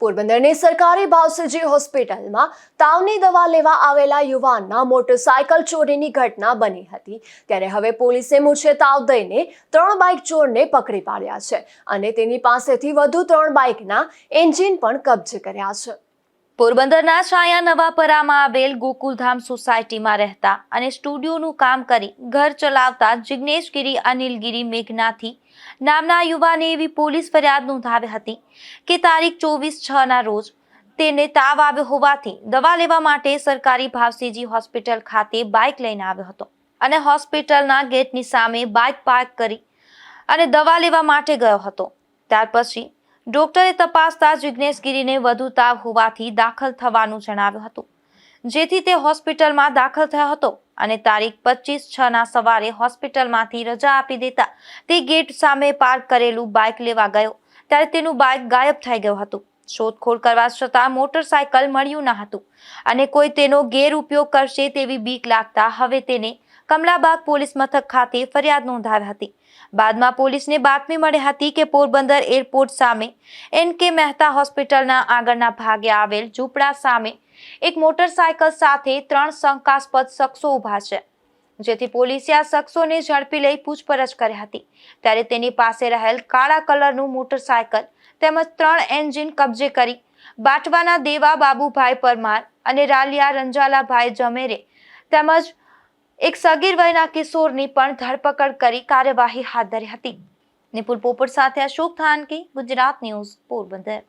પોરબંદરની સરકારી ભાવસીજી હોસ્પિટલમાં તાવની દવા લેવા આવેલા યુવાનના મોટરસાયકલ ચોરીની ઘટના બની હતી ત્યારે હવે પોલીસે મૂછે તાવ દઈને 3 બાઇક ચોરને પકડી પાડ્યા છે અને તેની પાસેથી વધુ 3 બાઇકના એન્જિન પણ કબજે કર્યા છે। પોરબંદરના છાયા નવાપરામાં આવેલ ગોકુલધામ સોસાયટીમાં રહેતા અને સ્ટુડિયોનું કામ કરી ઘર ચલાવતા જિગ્નેશગીરી અનિલગીરી મેઘનાથી નામના યુવાને એવી પોલીસ ફરિયાદ નોંધાવી હતી કે તારીખ 24/6ના રોજ તેને તાવ આવ્યો હોવાથી દવા લેવા માટે સરકારી ભાવસીજી હોસ્પિટલ ખાતે બાઇક લઈને આવ્યો હતો અને હોસ્પિટલના ગેટની સામે બાઇક પાર્ક કરી અને દવા લેવા માટે ગયો હતો। ત્યાર પછી ડોક્ટરે તપાસતા જિગ્નેશગીરીને વધુ તાવ હોવાથી દાખલ થવાનું જણાવ્યું હતું, જેથી તે હોસ્પિટલમાં દાખલ થયો હતો અને તારીખ 25/6ના સવારે હોસ્પિટલમાંથી રજા આપી દેતા તે ગેટ સામે પાર્ક કરેલું બાઇક લેવા ગયો ત્યારે તેનું બાઇક ગાયબ થઈ ગયું હતું। શોધખોળ કરવા છતાં મોટરસાયકલ મળ્યું ન હતું અને કોઈ તેનો ગેરઉપયોગ કરશે તેવી બીક લાગતા હવે તેને કમલાબાગ પોલીસ મથક ખાતે ફરિયાદ નોંધાવી હતી। બાદમાં પોલીસને બાતમી મળી હતી કે પોરબંદર એરપોર્ટ સામે એન.કે. મહેતા હોસ્પિટલના આગળના ભાગે આવેલ ઝૂંપડા સામે એક મોટરસાયકલ સાથે 3 શંકાસ્પદ શખ્સો ઊભા છે, જેથી પોલીસે આ શખ્સોને ઝડપી લઈ પૂછપરછ કરી હતી ત્યારે તેની પાસે રહેલ કાળા કલરનું મોટરસાયકલ તેમજ 3 એન્જિન કબજે કરી બાટવાના દેવા બાબુભાઈ પરમાર અને રાલિયા રંજાલાભાઈ જમેરે તેમજ એક સગીર વયના કિશોરની પણ ધરપકડ કરી કાર્યવાહી હાથ ધરી હતી। નિપુલ પોપટ સાથે અશોક થાનકી, ગુજરાત ન્યૂઝ, પોરબંદર।